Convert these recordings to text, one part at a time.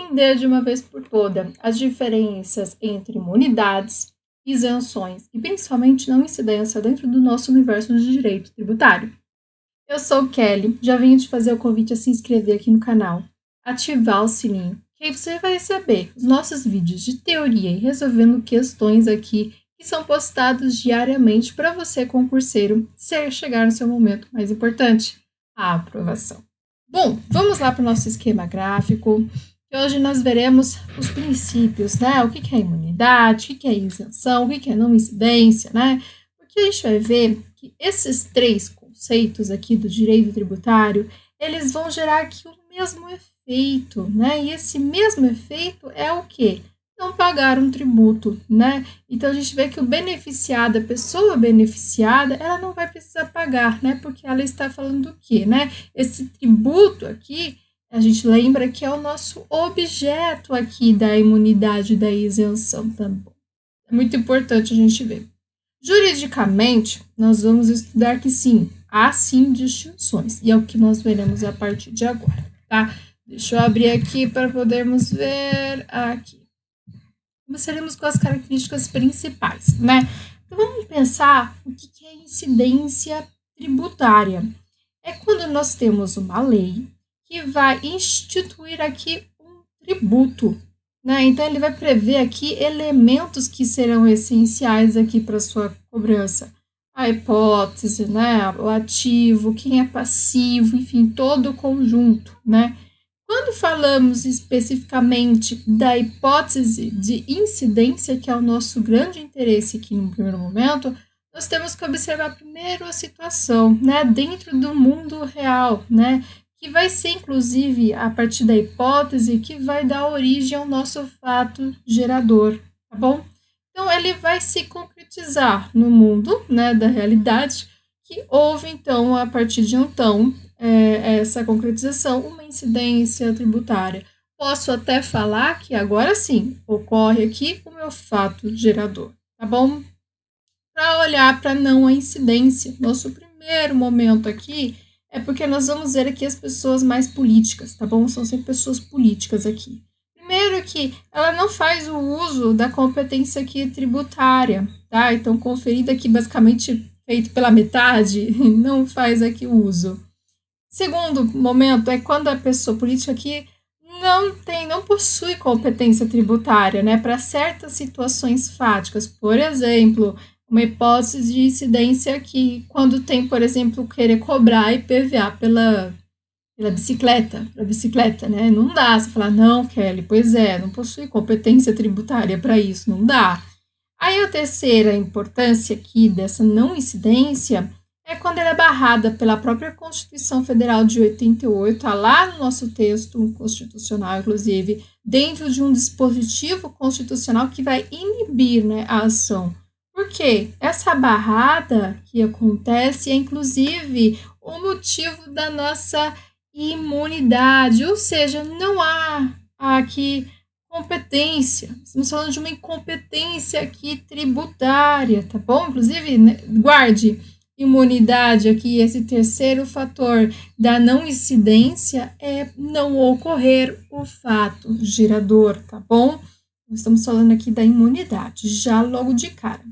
entender de uma vez por toda as diferenças entre imunidades, isenções e principalmente não incidência dentro do nosso universo de direito tributário. Eu sou Kelly, já venho te fazer o convite a se inscrever aqui no canal, ativar o sininho, que aí você vai receber os nossos vídeos de teoria e resolvendo questões aqui que são postados diariamente para você, concurseiro, chegar no seu momento mais importante, a aprovação. Bom, vamos lá para o nosso esquema gráfico, que hoje nós veremos os princípios, né? O que é imunidade, o que é isenção, o que é não incidência, né? Porque a gente vai ver que esses três conceitos aqui do direito tributário, eles vão gerar aqui o mesmo efeito, né? E esse mesmo efeito é o quê? Não pagar um tributo, né? Então a gente vê que o beneficiado, a pessoa beneficiada, ela não vai precisar pagar, né? Porque ela está falando do quê, né? Esse tributo aqui, a gente lembra que é o nosso objeto aqui da imunidade, da isenção também. É muito importante a gente ver. Juridicamente, nós vamos estudar que sim, há sim distinções, e é o que nós veremos a partir de agora, tá? Deixa eu abrir aqui para podermos ver aqui. Começaremos com as características principais, né? Então, vamos pensar o que é incidência tributária. É quando nós temos uma lei que vai instituir aqui um tributo, né? Então, ele vai prever aqui elementos que serão essenciais aqui para sua cobrança. A hipótese, né? O ativo, quem é passivo, enfim, todo o conjunto, né? Quando falamos especificamente da hipótese de incidência, que é o nosso grande interesse aqui no primeiro momento, nós temos que observar primeiro a situação, né, dentro do mundo real, né, que vai ser, inclusive, a partir da hipótese que vai dar origem ao nosso fato gerador, tá bom? Então, ele vai se concretizar no mundo, né, da realidade, que houve, então, a partir de então, essa concretização, uma incidência tributária. Posso até falar que agora sim, ocorre aqui o meu fato gerador, tá bom? Para olhar para não a incidência, nosso primeiro momento aqui é porque nós vamos ver aqui as pessoas mais políticas, tá bom? São sempre pessoas políticas aqui. Primeiro que ela não faz o uso da competência aqui tributária, tá? Então, conferida aqui basicamente feito pela metade, não faz aqui o uso. Segundo momento é quando a pessoa política aqui não possui competência tributária, né, para certas situações fáticas. Por exemplo, uma hipótese de incidência que quando tem, por exemplo, querer cobrar IPVA pela bicicleta, né? Não dá você falar, não, Kelly, pois é, não possui competência tributária para isso, não dá. Aí a terceira importância aqui dessa não incidência é quando ela é barrada pela própria Constituição Federal de 88, está lá no nosso texto constitucional, inclusive, dentro de um dispositivo constitucional que vai inibir, né, a ação. Por quê? Essa barrada que acontece é, inclusive, o motivo da nossa imunidade, ou seja, não há aqui competência, estamos falando de uma incompetência aqui tributária, tá bom? Inclusive, né, guarde imunidade aqui, esse terceiro fator da não incidência é não ocorrer o fato gerador, tá bom? Estamos falando aqui da imunidade, já logo de cara.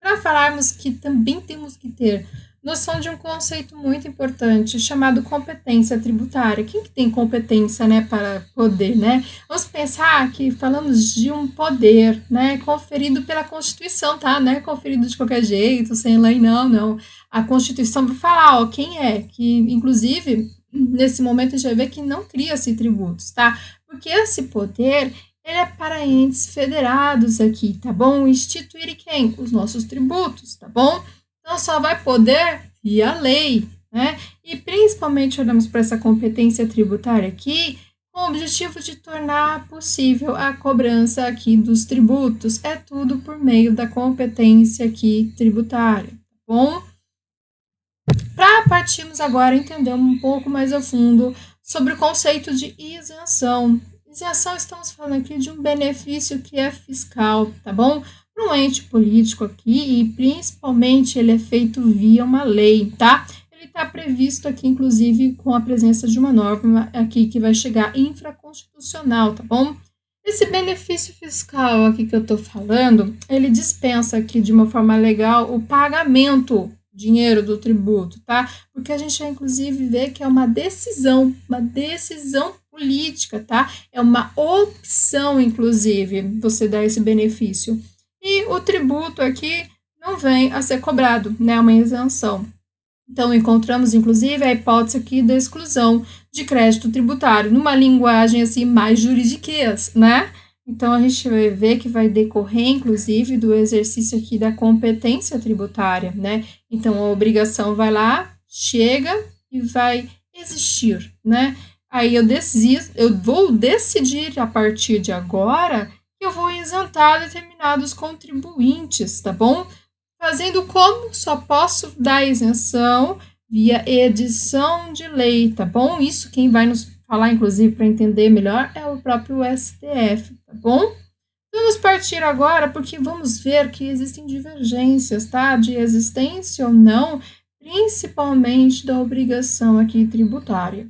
Para falarmos que também temos que ter noção de um conceito muito importante chamado competência tributária. Quem que tem competência, né, para poder, né? Vamos pensar que falamos de um poder, né, conferido pela Constituição, tá? Não é conferido de qualquer jeito, sem lei, não. A Constituição vai falar, ó, quem é, que inclusive nesse momento a gente vai ver que não cria-se tributos, tá? Porque esse poder ele é para entes federados aqui, tá bom? Instituir quem? Os nossos tributos, tá bom? Então, só vai poder via lei, né? E principalmente olhamos para essa competência tributária aqui com o objetivo de tornar possível a cobrança aqui dos tributos. É tudo por meio da competência aqui tributária, tá bom? Para partirmos agora entender um pouco mais a fundo sobre o conceito de isenção. Isenção, estamos falando aqui de um benefício que é fiscal, tá bom? Para um ente político aqui, e principalmente ele é feito via uma lei, tá? ele está previsto aqui, inclusive, com a presença de uma norma aqui que vai chegar infraconstitucional, tá bom? Esse benefício fiscal aqui que eu estou falando, ele dispensa aqui de uma forma legal o pagamento dinheiro do tributo, tá? Porque a gente vai, inclusive, ver que é uma decisão política, tá? É uma opção, inclusive, você dar esse benefício. E o tributo aqui não vem a ser cobrado, né? É uma isenção. Então, encontramos, inclusive, a hipótese aqui da exclusão de crédito tributário, numa linguagem, assim, mais juridiquês, né? Então, a gente vai ver que vai decorrer, inclusive, do exercício aqui da competência tributária, né? Então, a obrigação vai lá, chega e vai existir, né? Aí eu vou decidir a partir de agora que eu vou isentar determinados contribuintes, tá bom? Fazendo como? Só posso dar isenção via edição de lei, tá bom? Isso quem vai nos falar, inclusive, para entender melhor, é o próprio STF, tá bom? Vamos partir agora, porque vamos ver que existem divergências, tá? De existência ou não, principalmente da obrigação aqui tributária.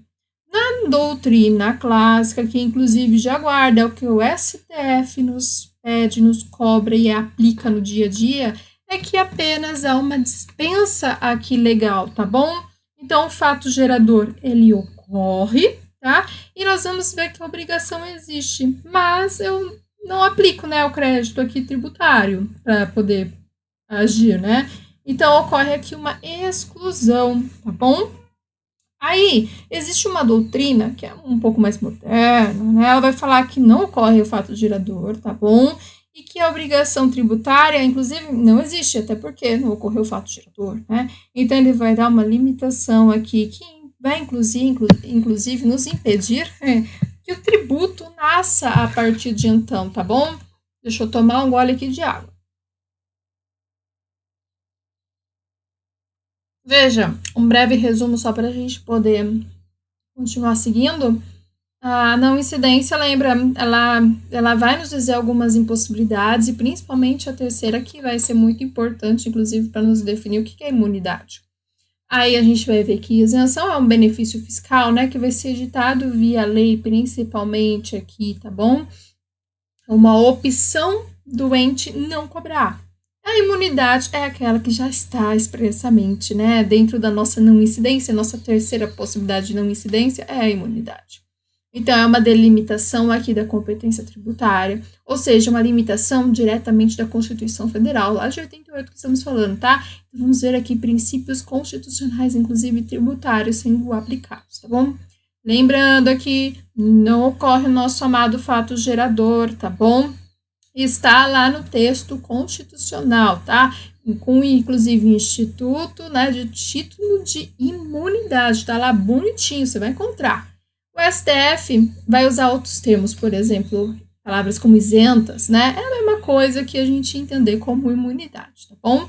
Na doutrina clássica, que inclusive já guarda o que o STF nos pede, nos cobra e aplica no dia a dia, é que apenas há uma dispensa aqui legal, tá bom? Então, o fato gerador, ele ocorre, tá? E nós vamos ver que a obrigação existe, mas eu não aplico, né, o crédito aqui tributário para poder agir, né? Então, ocorre aqui uma exclusão, tá bom? Aí, existe uma doutrina que é um pouco mais moderna, né? Ela vai falar que não ocorre o fato gerador, tá bom? E que a obrigação tributária, inclusive, não existe, até porque não ocorreu o fato gerador, né? Então, ele vai dar uma limitação aqui que vai, inclusive nos impedir que o tributo nasça a partir de então, tá bom? Deixa eu tomar um gole aqui de água. Veja, um breve resumo só para a gente poder continuar seguindo. A não incidência, lembra, ela vai nos dizer algumas impossibilidades, e principalmente a terceira, que vai ser muito importante, inclusive, para nos definir o que é imunidade. Aí a gente vai ver que isenção é um benefício fiscal, né, que vai ser editado via lei, principalmente aqui, tá bom? Uma opção do ente não cobrar. A imunidade é aquela que já está expressamente, né, dentro da nossa não incidência. Nossa terceira possibilidade de não incidência é a imunidade. Então, é uma delimitação aqui da competência tributária, ou seja, uma limitação diretamente da Constituição Federal, lá de 88 que estamos falando, tá? Então, vamos ver aqui princípios constitucionais, inclusive tributários, sendo aplicados, tá bom? Lembrando aqui, não ocorre o nosso amado fato gerador, tá bom? Está lá no texto constitucional, tá? Com, inclusive, instituto, né, de título de imunidade, tá lá bonitinho, você vai encontrar. O STF vai usar outros termos, por exemplo, palavras como isentas, né? É a mesma coisa que a gente entender como imunidade, tá bom?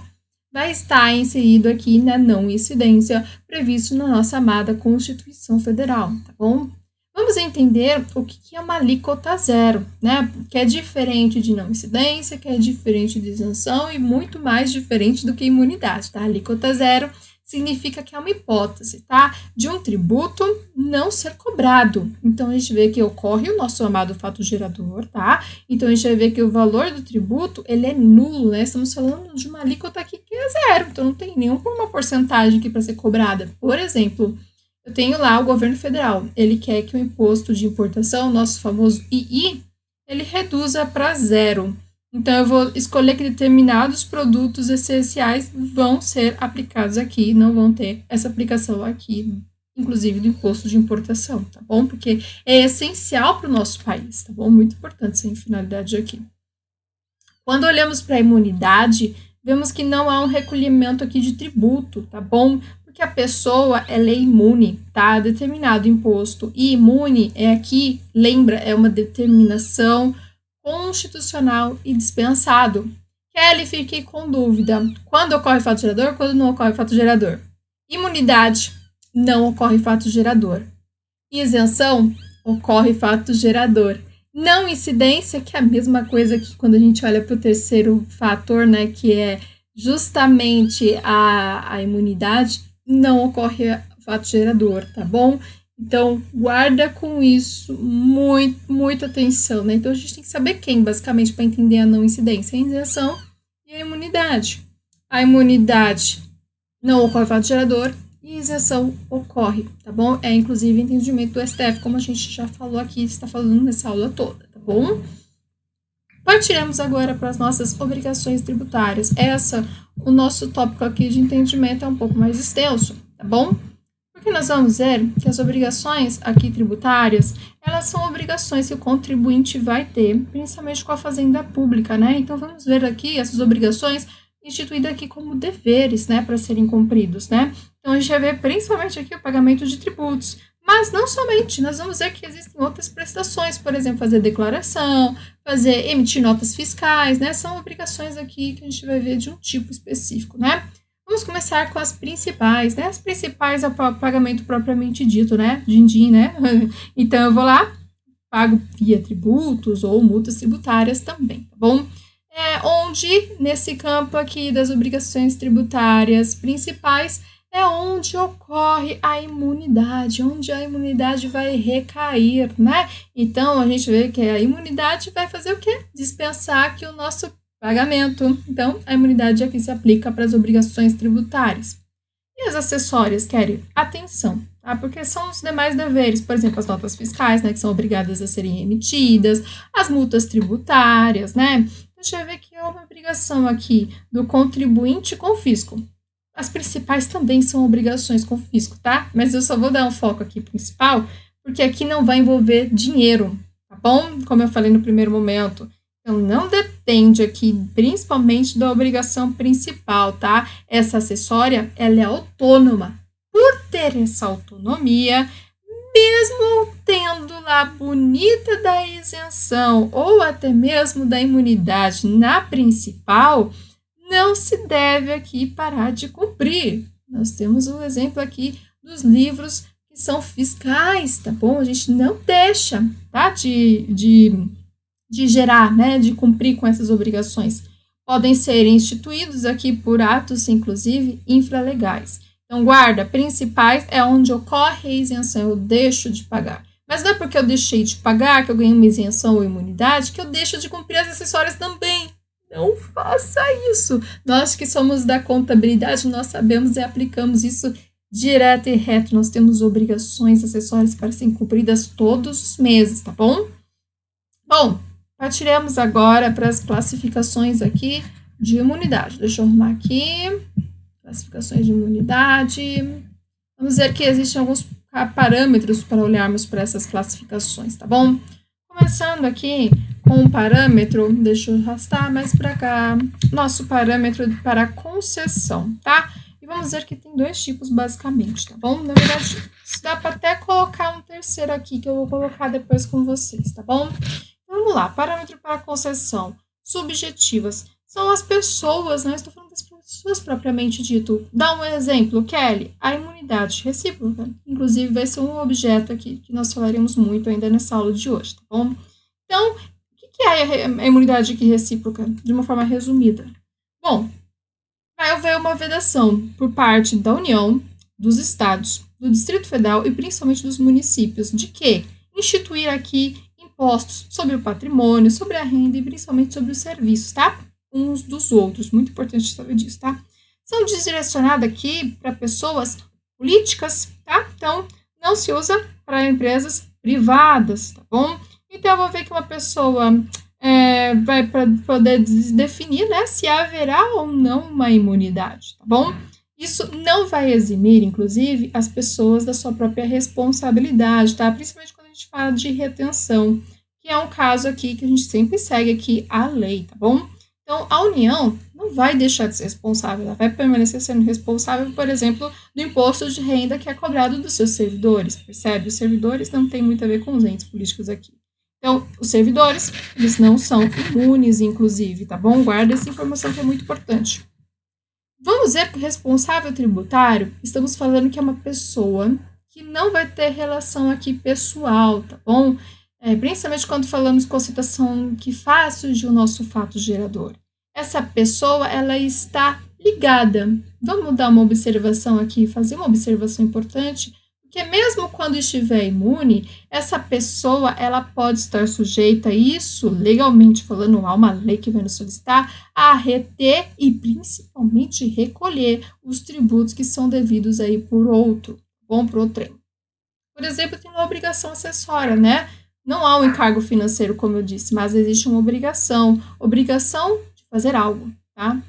Vai estar inserido aqui na não incidência, previsto na nossa amada Constituição Federal, tá bom? Vamos entender o que é uma alíquota zero, né? Que é diferente de não incidência, que é diferente de isenção e muito mais diferente do que imunidade, tá? Alíquota zero significa que é uma hipótese, tá? De um tributo não ser cobrado. Então, a gente vê que ocorre o nosso amado fato gerador, tá? Então, a gente vai ver que o valor do tributo, ele é nulo, né? Estamos falando de uma alíquota aqui que é zero, então não tem nenhuma porcentagem aqui para ser cobrada. Por exemplo, eu tenho lá o governo federal, ele quer que o imposto de importação, nosso famoso II, ele reduza para zero. Então, eu vou escolher que determinados produtos essenciais vão ser aplicados aqui, não vão ter essa aplicação aqui, inclusive do imposto de importação, tá bom? Porque é essencial para o nosso país, tá bom? Muito importante essa finalidade aqui. Quando olhamos para a imunidade, vemos que não há um recolhimento aqui de tributo, tá bom? Porque a pessoa, ela é imune, tá? Determinado imposto. E imune é aqui, lembra, é uma determinação constitucional e dispensado. Kelly, fiquei com dúvida. Quando ocorre fato gerador, quando não ocorre fato gerador? Imunidade, não ocorre fato gerador. Isenção, ocorre fato gerador. Não incidência, que é a mesma coisa que quando a gente olha para o terceiro fator, né, que é justamente a imunidade, não ocorre fato gerador, tá bom? Então, guarda com isso muita atenção, né? Então, a gente tem que saber quem, basicamente, para entender a não incidência, a isenção e a imunidade. A imunidade não ocorre fato gerador e a isenção ocorre, tá bom? É, inclusive, entendimento do STF, como a gente já falou aqui, está falando nessa aula toda, tá bom? Partiremos agora para as nossas obrigações tributárias. O nosso tópico aqui de entendimento é um pouco mais extenso, tá bom? Porque nós vamos ver que as obrigações aqui tributárias, elas são obrigações que o contribuinte vai ter, principalmente com a fazenda pública, né? Então, vamos ver aqui essas obrigações instituídas aqui como deveres, né, para serem cumpridos, né? Então, a gente vai ver principalmente aqui o pagamento de tributos. Mas não somente, nós vamos ver que existem outras prestações, por exemplo, fazer declaração, emitir notas fiscais, né? São obrigações aqui que a gente vai ver de um tipo específico, né? Vamos começar com as principais, né? As principais é o pagamento propriamente dito, né? Din-din, né? Então, eu vou lá, pago via tributos ou multas tributárias também, tá bom? Onde, nesse campo aqui das obrigações tributárias principais, é onde ocorre a imunidade, onde a imunidade vai recair, né? Então, a gente vê que a imunidade vai fazer o quê? Dispensar aqui o nosso pagamento. Então, a imunidade aqui se aplica para as obrigações tributárias. E as acessórias, Kelly? Atenção, tá? Porque são os demais deveres, por exemplo, as notas fiscais, né, que são obrigadas a serem emitidas, as multas tributárias, né? A gente vai ver que é uma obrigação aqui do contribuinte com o fisco. As principais também são obrigações com o fisco, tá? Mas eu só vou dar um foco aqui principal, porque aqui não vai envolver dinheiro, tá bom? Como eu falei no primeiro momento. Então, não depende aqui, principalmente, da obrigação principal, tá? Essa acessória, ela é autônoma. Por ter essa autonomia, mesmo tendo lá bonita da isenção ou até mesmo da imunidade na principal, não se deve aqui parar de cumprir. Nós temos um exemplo aqui dos livros que são fiscais, tá bom? A gente não deixa, tá? De gerar, né? De cumprir com essas obrigações. Podem ser instituídos aqui por atos, inclusive, infralegais. Então, guarda, principais é onde ocorre a isenção, eu deixo de pagar. Mas não é porque eu deixei de pagar, que eu ganhei uma isenção ou imunidade, que eu deixo de cumprir as acessórias também. Não faça isso. Nós que somos da contabilidade, nós sabemos e aplicamos isso direto e reto. Nós temos obrigações acessórias para serem cumpridas todos os meses, tá bom? Bom, partiremos agora para as classificações aqui de imunidade. Deixa eu arrumar aqui. Classificações de imunidade. Vamos ver que existem alguns parâmetros para olharmos para essas classificações, tá bom? Começando aqui com o parâmetro, deixa eu arrastar mais para cá, nosso parâmetro para concessão, tá? E vamos ver que tem dois tipos basicamente, tá bom? Na verdade, dá para até colocar um terceiro aqui, que eu vou colocar depois com vocês, tá bom? Então, vamos lá, parâmetro para concessão, subjetivas. São as pessoas, né? Estou falando das pessoas propriamente dito. Dá um exemplo, Kelly. A imunidade recíproca, inclusive, vai ser um objeto aqui que nós falaremos muito ainda nessa aula de hoje, tá bom? Então, o que é a imunidade aqui recíproca? De uma forma resumida. Bom, vai haver uma vedação por parte da União, dos estados, do Distrito Federal e principalmente dos municípios. De quê? Instituir aqui impostos sobre o patrimônio, sobre a renda e principalmente sobre os serviços, tá? Uns dos outros, muito importante saber disso, tá? São direcionadas aqui para pessoas políticas, tá? Então, não se usa para empresas privadas, tá bom? Então, eu vou ver que uma pessoa vai poder definir, né, se haverá ou não uma imunidade, tá bom? Isso não vai eximir, inclusive, as pessoas da sua própria responsabilidade, tá? Principalmente quando a gente fala de retenção, que é um caso aqui que a gente sempre segue aqui a lei, tá bom? Então, a União não vai deixar de ser responsável, ela vai permanecer sendo responsável, por exemplo, do imposto de renda que é cobrado dos seus servidores, percebe? Os servidores não tem muito a ver com os entes políticos aqui. Então, os servidores, eles não são imunes, inclusive, tá bom? Guarda essa informação que é muito importante. Vamos ver que o responsável tributário, estamos falando que é uma pessoa que não vai ter relação aqui pessoal, tá bom? Principalmente quando falamos com a situação que faz surgir o nosso fato gerador. Essa pessoa, ela está ligada. Vamos dar uma observação aqui, fazer uma observação importante, porque mesmo quando estiver imune, essa pessoa ela pode estar sujeita a isso, legalmente falando, há uma lei que vai nos solicitar, a reter e principalmente recolher os tributos que são devidos aí por outro, bom, por outrem. Por exemplo, tem uma obrigação acessória, né? Não há um encargo financeiro, como eu disse, mas existe uma obrigação de fazer algo, tá?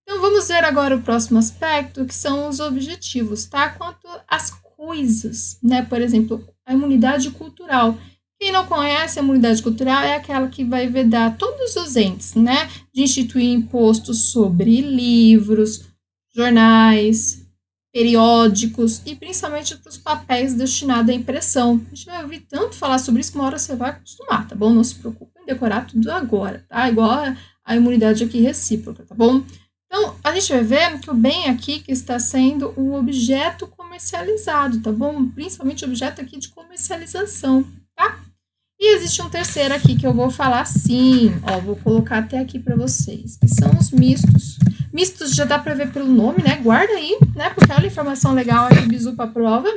Então, vamos ver agora o próximo aspecto, que são os objetivos, tá? Quanto às coisas, né? Por exemplo, a imunidade cultural. Quem não conhece a imunidade cultural é aquela que vai vedar todos os entes, né? De instituir impostos sobre livros, jornais, periódicos e principalmente para os papéis destinados à impressão. A gente vai ouvir tanto falar sobre isso que uma hora você vai acostumar, tá bom? Não se preocupe em decorar tudo agora, tá? Igual a imunidade aqui recíproca, tá bom? Então, a gente vai ver que o bem aqui que está sendo o objeto comercializado, tá bom? Principalmente o objeto aqui de comercialização, tá? E existe um terceiro aqui que eu vou falar sim, ó, vou colocar até aqui para vocês, que são os mistos. Mistos já dá para ver pelo nome, né? Guarda aí, né? Porque olha a informação legal aqui, bisu para prova.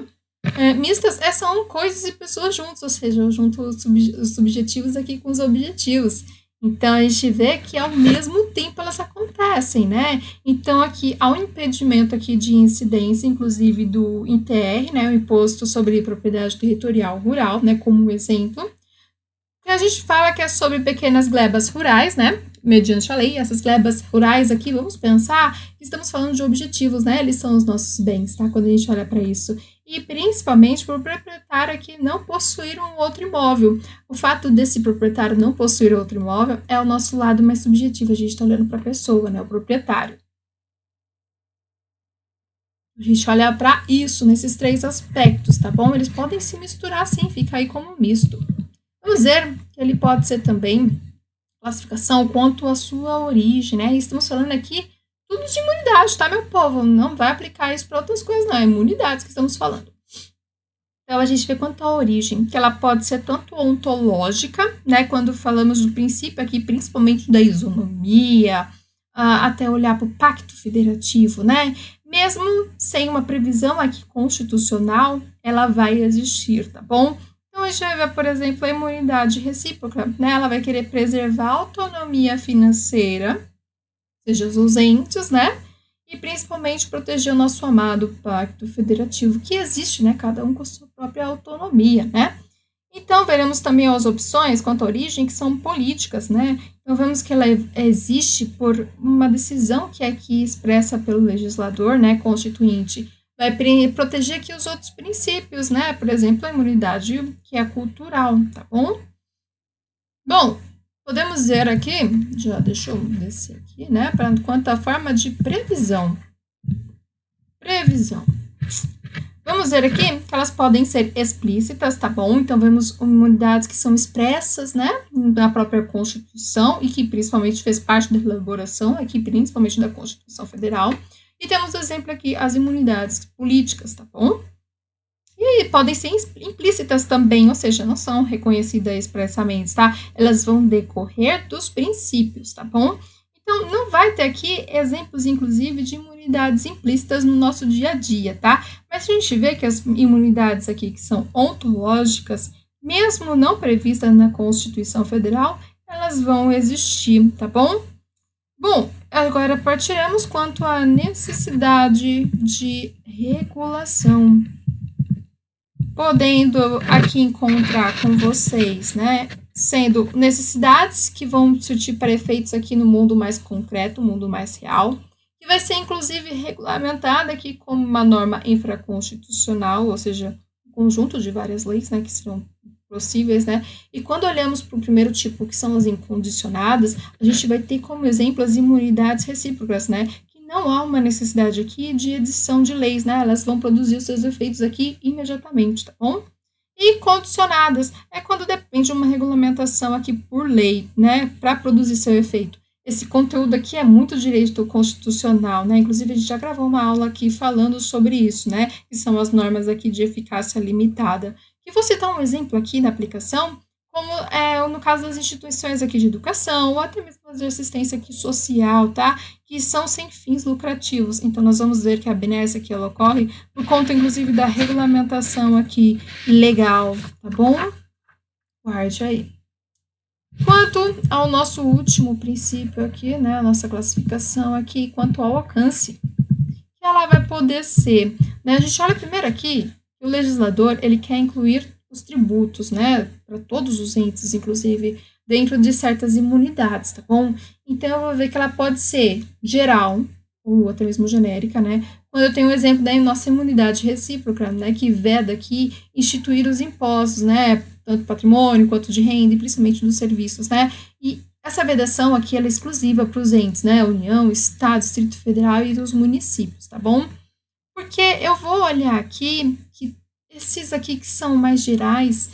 Mistas são coisas e pessoas juntos, ou seja, eu junto os subjetivos aqui com os objetivos. Então, a gente vê que ao mesmo tempo elas acontecem, né? Então, aqui há um impedimento aqui de incidência, inclusive do ITR, né? O Imposto sobre Propriedade Territorial Rural, né? Como um exemplo. E a gente fala que é sobre pequenas glebas rurais, né? Mediante a lei, essas glebas rurais aqui, vamos pensar que estamos falando de objetivos, né? Eles são os nossos bens, tá? Quando a gente olha para isso. E principalmente por proprietário aqui não possuir um outro imóvel. O fato desse proprietário não possuir outro imóvel é o nosso lado mais subjetivo. A gente está olhando para a pessoa, né? O proprietário. A gente olha para isso, nesses três aspectos, tá bom? Eles podem se misturar sim, fica aí como misto. Vamos ver que ele pode ser também classificação quanto à sua origem, né? E estamos falando aqui tudo de imunidade, tá, meu povo? Não vai aplicar isso para outras coisas, não. É imunidades que estamos falando. Então, a gente vê quanto à origem, que ela pode ser tanto ontológica, né? Quando falamos do princípio aqui, principalmente da isonomia, até olhar para o pacto federativo, né? Mesmo sem uma previsão aqui constitucional, ela vai existir, tá bom? Então, a gente vai ver, por exemplo, a imunidade recíproca, né? Ela vai querer preservar a autonomia financeira, seja os entes, né? E principalmente proteger o nosso amado pacto federativo, que existe, né? Cada um com a sua própria autonomia, né? Então, veremos também as opções quanto à origem, que são políticas, né? Então, vemos que ela existe por uma decisão que é aqui expressa pelo legislador, né? Constituinte, vai proteger aqui os outros princípios, né? Por exemplo, a imunidade que é cultural, tá bom? Bom, podemos ver aqui, já deixa eu descer aqui, né? Quanto à forma de previsão. Previsão. Vamos ver aqui que elas podem ser explícitas, tá bom? Então, vemos imunidades que são expressas, né? Da própria Constituição e que principalmente fez parte da elaboração, aqui principalmente da Constituição Federal. E temos, exemplo, aqui as imunidades políticas, tá bom? E podem ser implícitas também, ou seja, não são reconhecidas expressamente, tá? Elas vão decorrer dos princípios, tá bom? Então, não vai ter aqui exemplos, inclusive, de imunidades implícitas no nosso dia a dia, tá? Mas a gente vê que as imunidades aqui que são ontológicas, mesmo não previstas na Constituição Federal, elas vão existir, tá bom? Bom, agora partiremos quanto à necessidade de regulação. Podendo aqui encontrar com vocês, né, sendo necessidades que vão surtir para efeitos aqui no mundo mais concreto, no mundo mais real, que vai ser inclusive regulamentada aqui como uma norma infraconstitucional, ou seja, um conjunto de várias leis, né, que serão possíveis, né, e quando olhamos para o primeiro tipo, que são as incondicionadas, a gente vai ter como exemplo as imunidades recíprocas, né, não há uma necessidade aqui de edição de leis, né? Elas vão produzir os seus efeitos aqui imediatamente, tá bom? E condicionadas é quando depende de uma regulamentação aqui por lei, né? Para produzir seu efeito. Esse conteúdo aqui é muito direito constitucional, né? Inclusive, a gente já gravou uma aula aqui falando sobre isso, né? Que são as normas aqui de eficácia limitada. E vou citar um exemplo aqui na aplicação como no caso das instituições aqui de educação, ou até mesmo de assistência aqui social, tá? Que são sem fins lucrativos. Então, nós vamos ver que a benesse aqui, ela ocorre por conta, inclusive, da regulamentação aqui legal, tá bom? Guarde aí. Quanto ao nosso último princípio aqui, né, a nossa classificação aqui, quanto ao alcance, que ela vai poder ser, né, a gente olha primeiro aqui, que o legislador, ele quer incluir os tributos, né, para todos os entes, inclusive, dentro de certas imunidades, tá bom? Então, eu vou ver que ela pode ser geral, ou até mesmo genérica, né, quando eu tenho o exemplo da nossa imunidade recíproca, né, que veda aqui instituir os impostos, né, tanto patrimônio quanto de renda, e principalmente dos serviços, né, e essa vedação aqui ela é exclusiva para os entes, né, União, Estado, Distrito Federal e dos municípios, tá bom? Porque eu vou olhar aqui que esses aqui que são mais gerais,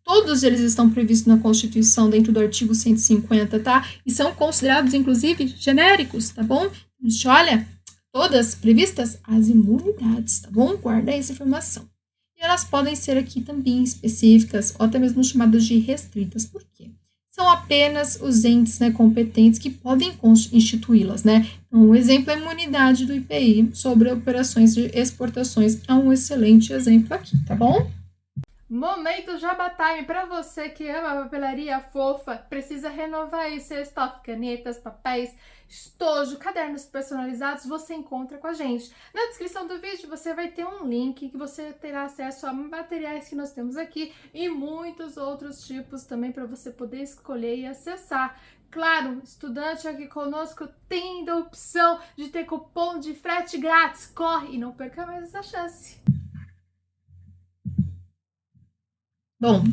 todos eles estão previstos na Constituição dentro do artigo 150, tá? E são considerados, inclusive, genéricos, tá bom? A gente olha, todas previstas as imunidades, tá bom? Guarda essa informação. E elas podem ser aqui também específicas, ou até mesmo chamadas de restritas. Por quê? São apenas os entes, né, competentes que podem instituí-las, né? Então, o exemplo é a imunidade do IPI sobre operações de exportações é um excelente exemplo aqui, tá bom? Momento Jabá Time para você que ama a papelaria fofa, precisa renovar aí seu estoque, canetas, papéis, estojo, cadernos personalizados, você encontra com a gente. Na descrição do vídeo você vai ter um link que você terá acesso a materiais que nós temos aqui e muitos outros tipos também para você poder escolher e acessar. Claro, estudante aqui conosco tem a opção de ter cupom de frete grátis. Corre e não perca mais essa chance. Bom,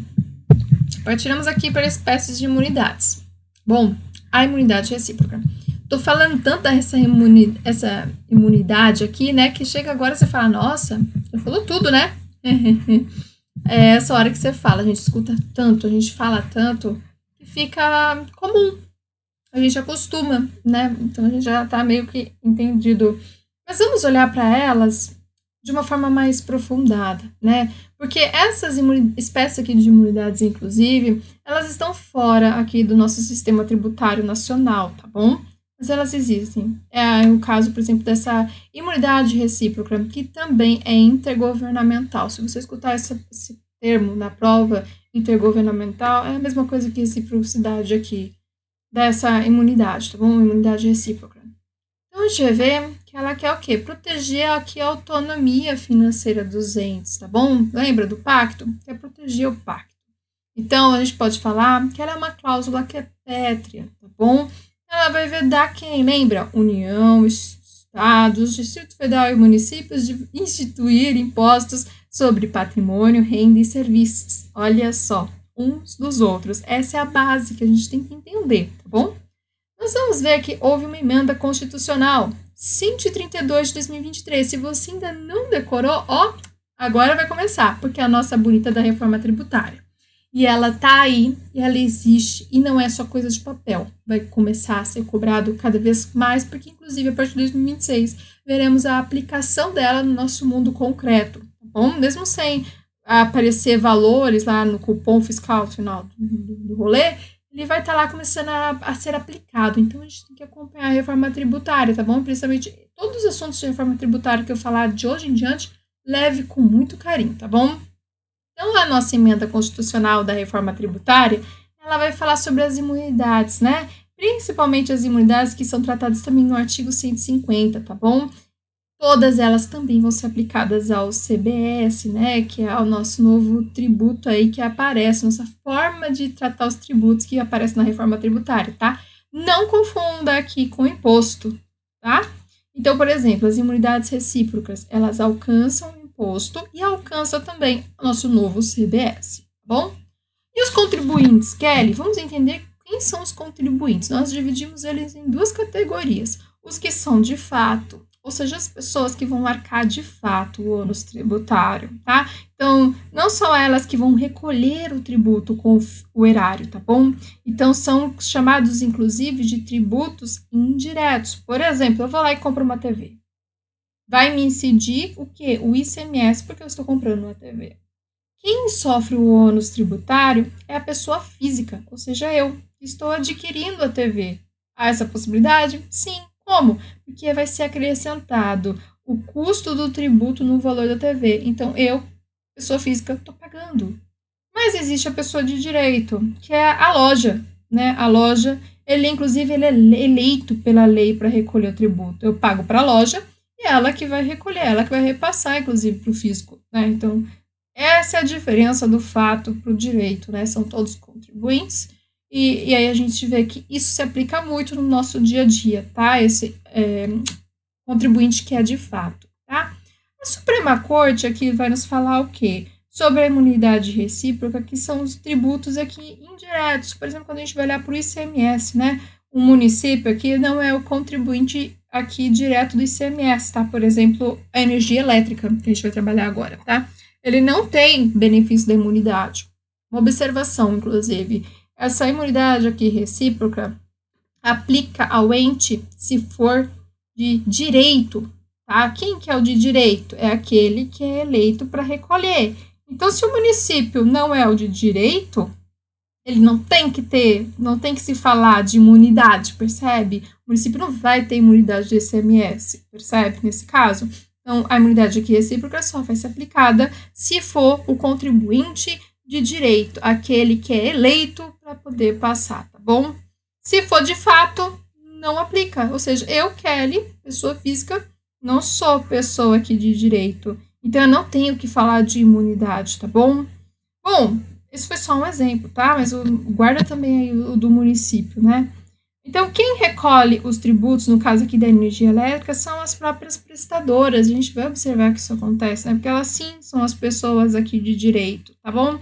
partiremos aqui para espécies de imunidades. Bom, a imunidade recíproca. Tô falando tanto dessa essa imunidade aqui, né, que chega agora e você fala, nossa, eu falou tudo, né? É essa hora que você fala, a gente escuta tanto, a gente fala tanto, que fica comum. A gente acostuma, né? Então a gente já tá meio que entendido. Mas vamos olhar para elas de uma forma mais aprofundada, né? Porque essas espécies aqui de imunidades, inclusive, elas estão fora aqui do nosso sistema tributário nacional, tá bom? Mas elas existem. É o caso, por exemplo, dessa imunidade recíproca, que também é intergovernamental. Se você escutar esse termo na prova, intergovernamental, é a mesma coisa que reciprocidade aqui, dessa imunidade, tá bom? Imunidade recíproca. Então, a gente vai ver que ela quer o quê? Proteger aqui a autonomia financeira dos entes, tá bom? Lembra do pacto? Quer proteger o pacto. Então, a gente pode falar que ela é uma cláusula que é pétrea, tá bom? Ela vai vedar quem? Lembra? União, Estados, Distrito Federal e municípios de instituir impostos sobre patrimônio, renda e serviços. Olha só, uns dos outros. Essa é a base que a gente tem que entender, tá bom? Nós vamos ver que houve uma emenda constitucional 132 de 2023. Se você ainda não decorou, ó, agora vai começar, porque é a nossa bonita da reforma tributária. E ela tá aí, e ela existe, e não é só coisa de papel. Vai começar a ser cobrado cada vez mais, porque inclusive a partir de 2026 veremos a aplicação dela no nosso mundo concreto, tá bom? Mesmo sem aparecer valores lá no cupom fiscal no final do rolê, ele vai estar lá começando a ser aplicado. Então, a gente tem que acompanhar a reforma tributária, tá bom? Principalmente todos os assuntos de reforma tributária que eu falar de hoje em diante, leve com muito carinho, tá bom? Então, a nossa emenda constitucional da reforma tributária, ela vai falar sobre as imunidades, né? Principalmente as imunidades que são tratadas também no artigo 150, tá bom? Todas elas também vão ser aplicadas ao CBS, né, que é o nosso novo tributo aí que aparece, nossa forma de tratar os tributos que aparece na reforma tributária, tá? Não confunda aqui com imposto, tá? Então, por exemplo, as imunidades recíprocas, elas alcançam o imposto e alcançam também o nosso novo CBS, tá bom? E os contribuintes, Kelly? Vamos entender quem são os contribuintes. Nós dividimos eles em duas categorias. Os que são de fato, ou seja, as pessoas que vão arcar de fato o ônus tributário, tá? Então, não são elas que vão recolher o tributo com o erário, tá bom? Então, são chamados, inclusive, de tributos indiretos. Por exemplo, eu vou lá e compro uma TV. Vai me incidir o quê? O ICMS, porque eu estou comprando uma TV. Quem sofre o ônus tributário é a pessoa física, ou seja, eu, que estou adquirindo a TV. Há essa possibilidade? Sim. Como? Porque vai ser acrescentado o custo do tributo no valor da TV. Então, eu, pessoa física, estou pagando. Mas existe a pessoa de direito, que é a loja, né? A loja, inclusive, ele é eleito pela lei para recolher o tributo. Eu pago para a loja e ela que vai recolher, ela que vai repassar, inclusive, para o fisco, né? Então, essa é a diferença do fato para o direito, né? São todos contribuintes. E aí a gente vê que isso se aplica muito no nosso dia a dia, tá? Esse contribuinte que é de fato, tá? A Suprema Corte aqui vai nos falar o quê? Sobre a imunidade recíproca, que são os tributos aqui indiretos. Por exemplo, quando a gente vai olhar para o ICMS, né? O município aqui não é o contribuinte aqui direto do ICMS, tá? Por exemplo, a energia elétrica, que a gente vai trabalhar agora, tá? Ele não tem benefício da imunidade. Uma observação, inclusive, essa imunidade aqui recíproca aplica ao ente se for de direito, tá? Quem que é o de direito? É aquele que é eleito para recolher. Então, se o município não é o de direito, ele não tem que se falar de imunidade, percebe? O município não vai ter imunidade de ICMS, percebe? Nesse caso. Então, a imunidade aqui recíproca só vai ser aplicada se for o contribuinte de direito, aquele que é eleito para poder passar, tá bom? Se for de fato, não aplica. Ou seja, eu, Kelly, pessoa física, não sou pessoa aqui de direito. Então, eu não tenho que falar de imunidade, tá bom? Bom, esse foi só um exemplo, tá? Mas guarda também aí o do município, né? Então, quem recolhe os tributos, no caso aqui da energia elétrica, são as próprias prestadoras. A gente vai observar que isso acontece, né? Porque elas sim são as pessoas aqui de direito, tá bom?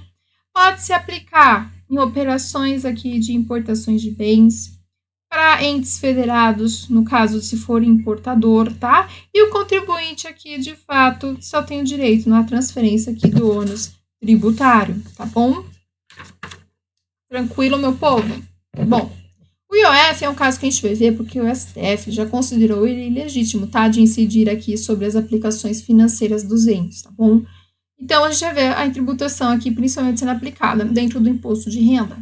Pode se aplicar em operações aqui de importações de bens, para entes federados, no caso se for importador, tá? E o contribuinte aqui, de fato, só tem o direito na transferência aqui do ônus tributário, tá bom? Tranquilo, meu povo? Bom, o IOF é um caso que a gente vai ver porque o STF já considerou ele ilegítimo, tá? De incidir aqui sobre as aplicações financeiras dos entes, tá bom? Então, a gente vai ver a tributação aqui, principalmente sendo aplicada dentro do imposto de renda.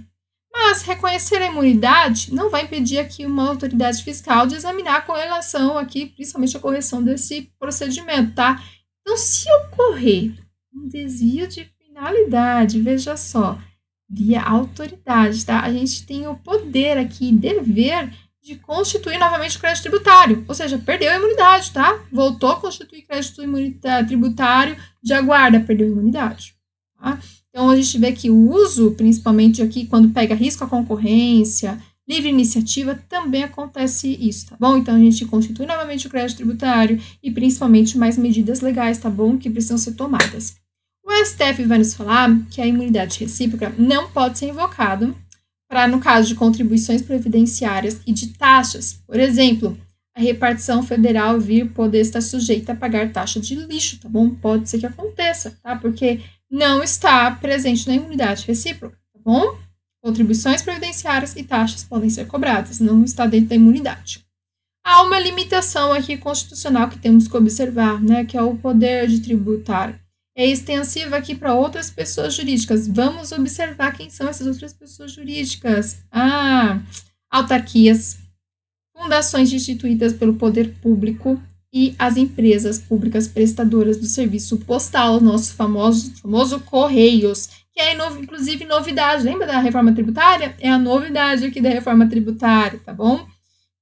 Mas reconhecer a imunidade não vai impedir aqui uma autoridade fiscal de examinar a correlação aqui, principalmente a correção desse procedimento, tá? Então, se ocorrer um desvio de finalidade, veja só, via autoridade, tá? A gente tem o poder aqui, dever de constituir novamente o crédito tributário, ou seja, perdeu a imunidade, tá? Voltou a constituir crédito tributário de aguarda, perdeu a imunidade, tá? Então, a gente vê que o uso, principalmente aqui, quando pega risco à concorrência, livre iniciativa, também acontece isso, tá bom? Então, a gente constitui novamente o crédito tributário e, principalmente, mais medidas legais, tá bom? Que precisam ser tomadas. O STF vai nos falar que a imunidade recíproca não pode ser invocada para, no caso de contribuições previdenciárias e de taxas. Por exemplo, a repartição federal vir poder estar sujeita a pagar taxa de lixo, tá bom? Pode ser que aconteça, tá? Porque não está presente na imunidade recíproca, tá bom? Contribuições previdenciárias e taxas podem ser cobradas, não está dentro da imunidade. Há uma limitação aqui constitucional que temos que observar, né, que é o poder de tributar. É extensiva aqui para outras pessoas jurídicas. Vamos observar quem são essas outras pessoas jurídicas. Autarquias, fundações instituídas pelo poder público, e as empresas públicas prestadoras do serviço postal, nosso famoso Correios, que é, inclusive, novidade. Lembra da reforma tributária? É a novidade aqui da reforma tributária, tá bom?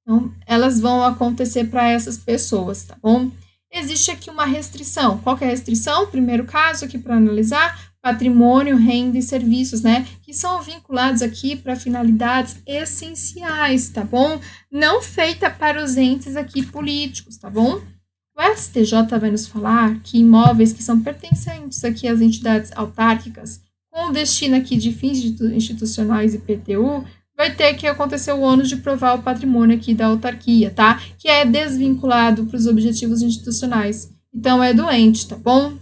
Então, elas vão acontecer para essas pessoas, tá bom? Existe aqui uma restrição. Qual que é a restrição? Primeiro caso aqui para analisar, patrimônio, renda e serviços, né? Que são vinculados aqui para finalidades essenciais, tá bom? Não feita para os entes aqui políticos, tá bom? O STJ vai nos falar que imóveis que são pertencentes aqui às entidades autárquicas, com destino aqui de fins institucionais e PTU, vai ter que acontecer o ônus de provar o patrimônio aqui da autarquia, tá? Que é desvinculado para os objetivos institucionais. Então, é doente, tá bom?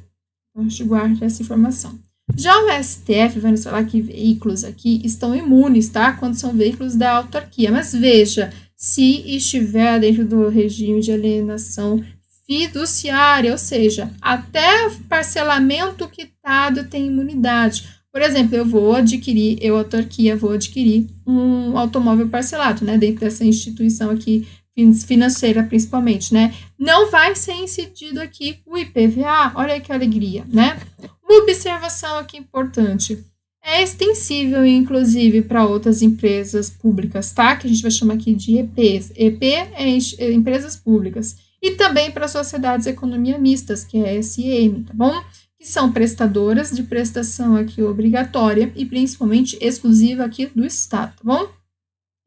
Então, a gente guarda essa informação. Já o STF vai nos falar que veículos aqui estão imunes, tá? Quando são veículos da autarquia. Mas veja, se estiver dentro do regime de alienação fiduciária, ou seja, até parcelamento quitado tem imunidade. Por exemplo, eu, autarquia, vou adquirir um automóvel parcelado, né, dentro dessa instituição aqui financeira, principalmente, né, não vai ser incidido aqui o IPVA, olha que alegria, né. Uma observação aqui importante, é extensível, inclusive, para outras empresas públicas, tá, que a gente vai chamar aqui de EPs, EP é empresas públicas, e também para sociedades economia mistas, que é SM, tá bom? Que são prestadoras de prestação aqui obrigatória e principalmente exclusiva aqui do Estado, tá bom?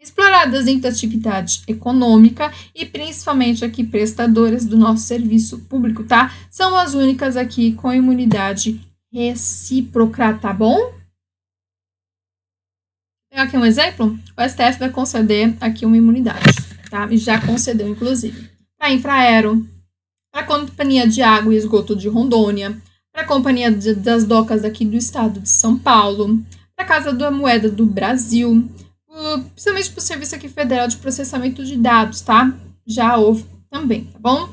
Exploradas dentro da atividade econômica e principalmente aqui prestadoras do nosso serviço público, tá? São as únicas aqui com imunidade recíproca, tá bom? Vou pegar aqui um exemplo, o STF vai conceder aqui uma imunidade, tá? E já concedeu, inclusive, para Infraero, para a Companhia de Água e Esgoto de Rondônia, para a Companhia das Docas aqui do Estado de São Paulo, para a Casa da Moeda do Brasil, principalmente para o Serviço aqui Federal de Processamento de Dados, tá? Já houve também, tá bom?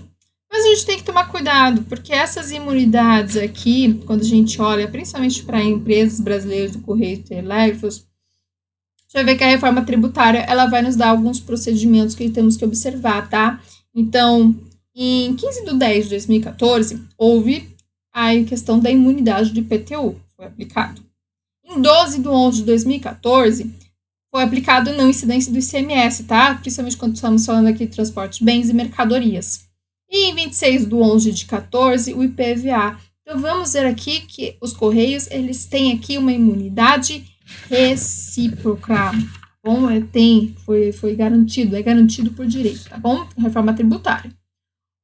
Mas a gente tem que tomar cuidado, porque essas imunidades aqui, quando a gente olha, principalmente para empresas brasileiras do Correio e Telégrafos, a gente vai ver que a reforma tributária, ela vai nos dar alguns procedimentos que temos que observar, tá? Então, em 15 de 10 de 2014, houve a questão da imunidade do IPTU, foi aplicado. Em 12 de 11 de 2014, foi aplicado não incidência do ICMS, tá? Principalmente quando estamos falando aqui de transporte de bens e mercadorias. E em 26 de 11 de 14, o IPVA. Então, vamos ver aqui que os Correios, eles têm aqui uma imunidade recíproca, bom? Foi garantido, é garantido por direito, tá bom? Reforma tributária.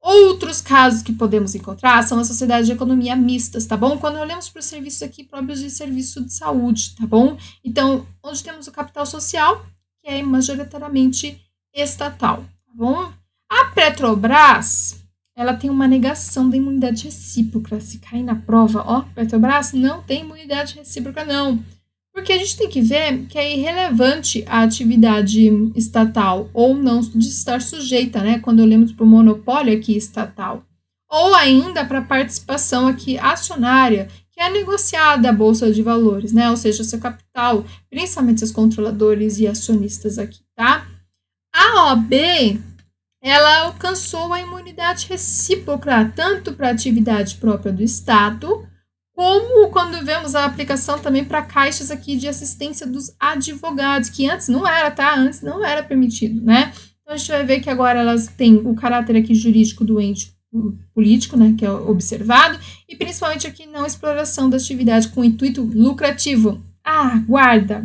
Outros casos que podemos encontrar são as sociedades de economia mistas, tá bom? Quando olhamos para os serviços aqui próprios de serviço de saúde, tá bom? Então, onde temos o capital social, que é majoritariamente estatal, tá bom? A Petrobras, ela tem uma negação da imunidade recíproca. Se cair na prova, ó, Petrobras não tem imunidade recíproca, não. Porque a gente tem que ver que é irrelevante a atividade estatal ou não de estar sujeita, né? Quando olhamos para o monopólio aqui estatal. Ou ainda para a participação aqui acionária, que é negociada a Bolsa de Valores, né? Ou seja, seu capital, principalmente seus controladores e acionistas aqui, tá? A OAB, ela alcançou a imunidade recíproca, tanto para a atividade própria do Estado, como quando vemos a aplicação também para caixas aqui de assistência dos advogados, que antes não era, tá? Antes não era permitido, né? Então, a gente vai ver que agora elas têm o caráter aqui jurídico do ente político, né? Que é observado, e principalmente aqui não exploração da atividade com intuito lucrativo. Ah, guarda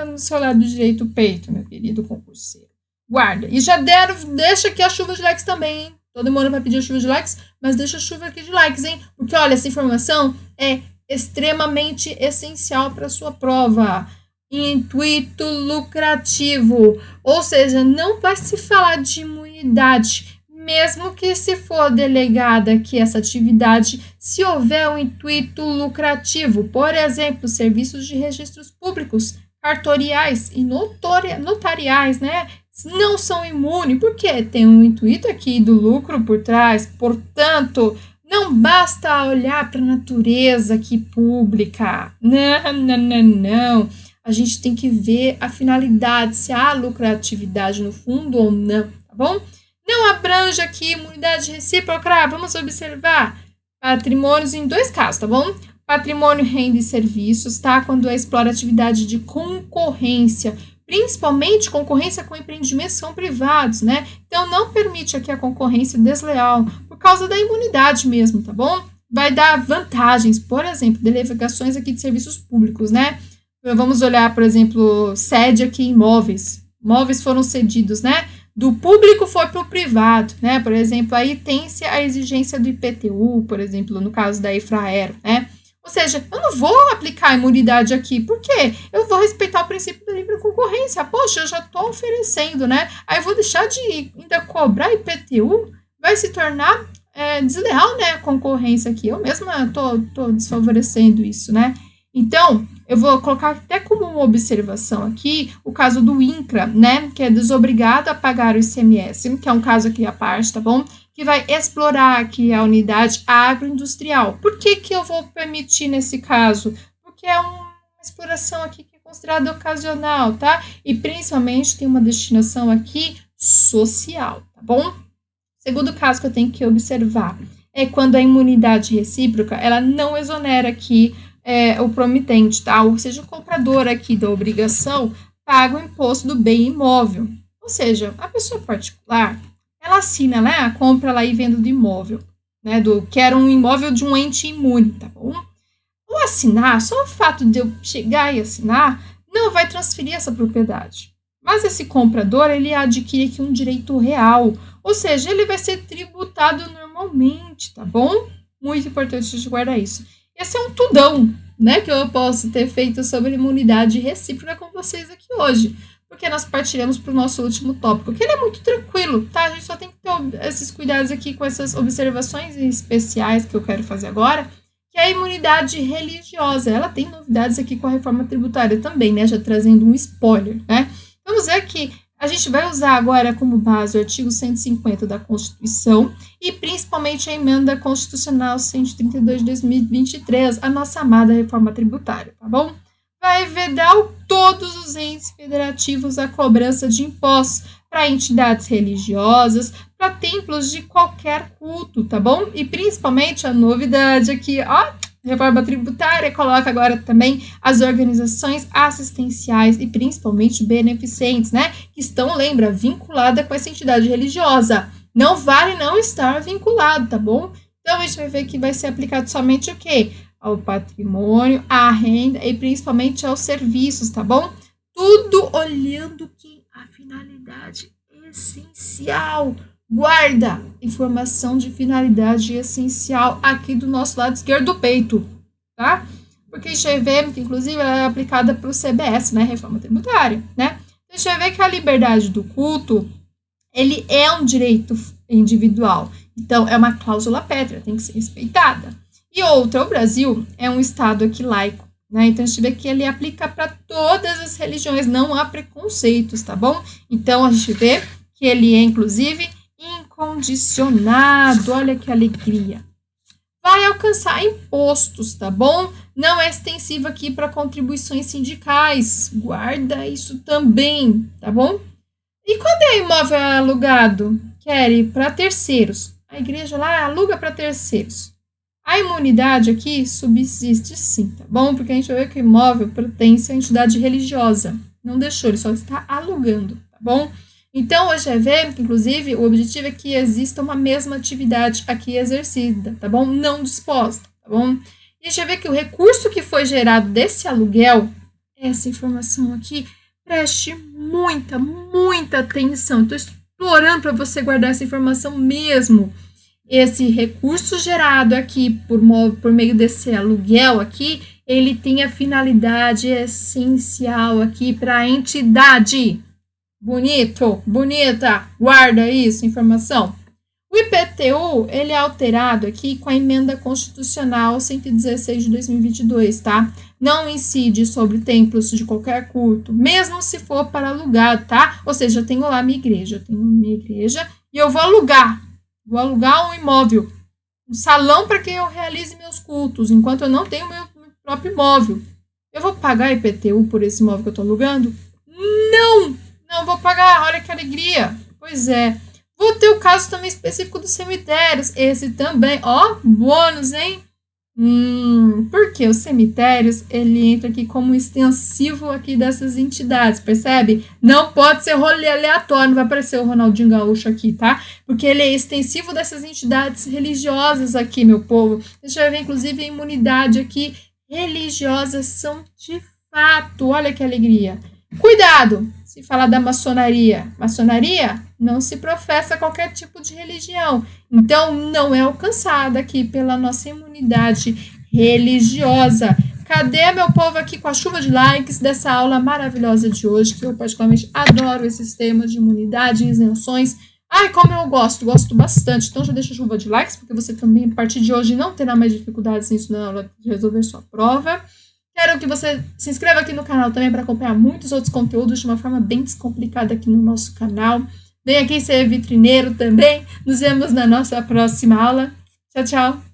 no seu lado direito o peito, meu querido concurseiro. Guarda. E já deixa aqui a chuva de likes também, hein? Todo mundo vai pedir a chuva de likes, mas deixa a chuva aqui de likes, hein? Porque, olha, essa informação é extremamente essencial para a sua prova. Intuito lucrativo. Ou seja, não vai se falar de imunidade, mesmo que se for delegada aqui essa atividade, se houver um intuito lucrativo. Por exemplo, serviços de registros públicos, cartoriais e notariais, né? Não são imunes, porque tem um intuito aqui do lucro por trás, portanto, não basta olhar para a natureza aqui pública, não, a gente tem que ver a finalidade, se há lucratividade no fundo ou não, tá bom? Não abrange aqui imunidade recíproca, vamos observar patrimônios em dois casos, tá bom? Patrimônio, renda e serviços, tá? Quando explora atividade de concorrência, principalmente concorrência com empreendimentos que são privados, né? Então, não permite aqui a concorrência desleal, por causa da imunidade mesmo, tá bom? Vai dar vantagens, por exemplo, delegações aqui de serviços públicos, né? Vamos olhar, por exemplo, sede aqui em imóveis. Imóveis foram cedidos, né? Do público foi para o privado, né? Por exemplo, aí tem-se a exigência do IPTU, por exemplo, no caso da Infraero, né? Ou seja, eu não vou aplicar a imunidade aqui, por quê? Eu vou respeitar o princípio da livre concorrência. Poxa, eu já estou oferecendo, né? Aí eu vou deixar de ainda cobrar IPTU, vai se tornar desleal, né, a concorrência aqui. Eu mesma estou desfavorecendo isso, né? Então, eu vou colocar até como uma observação aqui o caso do INCRA, né, que é desobrigado a pagar o ICMS, que é um caso aqui à parte, tá bom? Que vai explorar aqui a unidade agroindustrial. Por que eu vou permitir nesse caso? Porque é uma exploração aqui que é considerada ocasional, tá? E principalmente tem uma destinação aqui social, tá bom? Segundo caso que eu tenho que observar é quando a imunidade recíproca, ela não exonera aqui o promitente, tá? Ou seja, o comprador aqui da obrigação paga o imposto do bem imóvel. Ou seja, a pessoa particular, ela assina, né, a compra lá e venda do imóvel, né, que era um imóvel de um ente imune, tá bom? Ou assinar, só o fato de eu chegar e assinar, não vai transferir essa propriedade. Mas esse comprador, ele adquire aqui um direito real, ou seja, ele vai ser tributado normalmente, tá bom? Muito importante de guardar isso. Esse é um tudão, né, que eu posso ter feito sobre imunidade recíproca com vocês aqui hoje, porque nós partiremos para o nosso último tópico, que ele é muito tranquilo, tá? A gente só tem que ter esses cuidados aqui com essas observações especiais que eu quero fazer agora, que é a imunidade religiosa. Ela tem novidades aqui com a reforma tributária também, né, já trazendo um spoiler, né? Vamos ver que a gente vai usar agora como base o artigo 150 da Constituição e principalmente a emenda constitucional 132 de 2023, a nossa amada reforma tributária, tá bom? Vai vedar todos os entes federativos a cobrança de impostos para entidades religiosas, para templos de qualquer culto, tá bom? E principalmente a novidade aqui, ó, reforma tributária coloca agora também as organizações assistenciais e principalmente beneficentes, né? Que estão, lembra, vinculadas com essa entidade religiosa. Não vale não estar vinculado, tá bom? Então, a gente vai ver que vai ser aplicado somente o quê? Ao patrimônio, à renda e principalmente aos serviços, tá bom? Tudo olhando que a finalidade essencial. Guarda informação de finalidade essencial aqui do nosso lado esquerdo do peito, tá? Porque a gente vai ver que, inclusive, ela é aplicada para o CBS, né? Reforma tributária, né? A gente vai ver que a liberdade do culto, ele é um direito individual. Então, é uma cláusula pétrea, tem que ser respeitada. E outra, o Brasil é um estado aqui laico, né? Então, a gente vê que ele aplica para todas as religiões, não há preconceitos, tá bom? Então, a gente vê que ele é, inclusive, incondicionado, olha que alegria. Vai alcançar impostos, tá bom? Não é extensivo aqui para contribuições sindicais, guarda isso também, tá bom? E quando é imóvel alugado, Kelly, para terceiros, a igreja lá aluga para terceiros. A imunidade aqui subsiste sim, tá bom? Porque a gente vai ver que o imóvel pertence à entidade religiosa, não deixou, ele só está alugando, tá bom? Então, hoje é ver, inclusive, o objetivo é que exista uma mesma atividade aqui exercida, tá bom? Não disposta, tá bom? E a gente vê que o recurso que foi gerado desse aluguel, essa informação aqui, preste muita atenção. Estou explorando para você guardar essa informação mesmo. Esse recurso gerado aqui por meio desse aluguel aqui, ele tem a finalidade essencial aqui para a entidade. Bonito, bonita, guarda isso, informação. O IPTU, ele é alterado aqui com a emenda constitucional 116 de 2022, tá? Não incide sobre templos de qualquer culto, mesmo se for para alugar, tá? Ou seja, eu tenho lá minha igreja, e eu vou alugar um imóvel, um salão para que eu realize meus cultos, enquanto eu não tenho meu próprio imóvel. Eu vou pagar IPTU por esse imóvel que eu estou alugando? Não vou pagar, olha que alegria. Pois é. Vou ter o caso também específico dos cemitérios. Esse também, ó, bônus, hein? Porque os cemitérios, ele entra aqui como extensivo aqui dessas entidades, percebe? Não pode ser rolê aleatório, não vai aparecer o Ronaldinho Gaúcho aqui, tá? Porque ele é extensivo dessas entidades religiosas aqui, meu povo. Deixa eu ver, inclusive, a imunidade aqui religiosa são de fato, olha que alegria. Cuidado, se falar da maçonaria. Maçonaria não se professa qualquer tipo de religião. Então, não é alcançada aqui pela nossa imunidade religiosa. Cadê meu povo aqui com a chuva de likes dessa aula maravilhosa de hoje, que eu particularmente adoro esses temas de imunidade e isenções. Ai, como eu gosto bastante. Então, já deixa a chuva de likes, porque você também, a partir de hoje, não terá mais dificuldades nisso na hora de resolver sua prova. Quero que você se inscreva aqui no canal também para acompanhar muitos outros conteúdos de uma forma bem descomplicada aqui no nosso canal. Vem aqui ser vitrineiro também. Nos vemos na nossa próxima aula. Tchau, tchau!